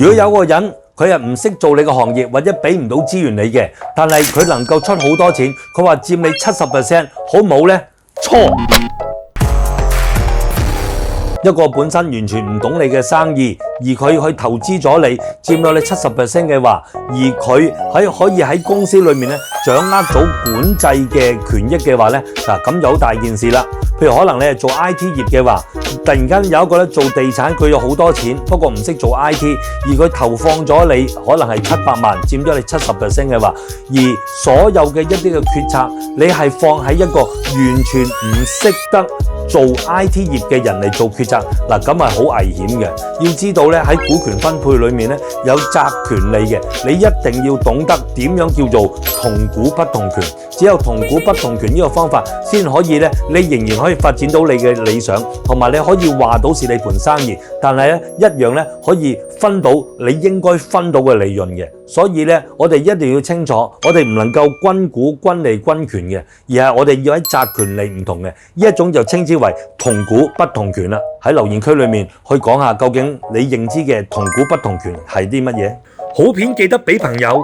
如果有個人佢係唔識做你個行業，或者俾唔到資源你嘅，但係佢能夠出好多錢，佢話佔你70%，好唔好呢？錯！一個本身完全唔懂你嘅生意，而佢去投資咗你，佔咗你70% 嘅話，而佢可以喺公司裏面咧掌握到管制嘅權益嘅話咧，嗱咁就好大件事啦。譬如可能你係做 IT 業嘅話，突然間有一個咧做地產，佢有好多錢，不過唔識做 IT， 而佢投放咗你可能係700萬，佔咗你70% 嘅話，而所有嘅一啲嘅決策，你係放喺一個完全唔識得做 IT 業嘅人嚟做決策，嗱咁係好危險嘅。要知道咧喺股權分配裏面咧有責權利嘅，你一定要懂得點樣叫做同股不同權。只有同股不同權呢個方法，先可以咧你仍然可以發展到你嘅理想，同埋你可以話到是你盤生意，但係咧一樣咧可以分到你應該分到嘅利潤嘅。所以咧我哋一定要清楚，我哋唔能夠均股均利均權嘅，而係我哋要喺責權利唔同嘅，呢一種就稱之為同股不同權啦。喺留言區裏面去講下究竟你認知嘅同股不同權係啲乜嘢？好片記得俾朋友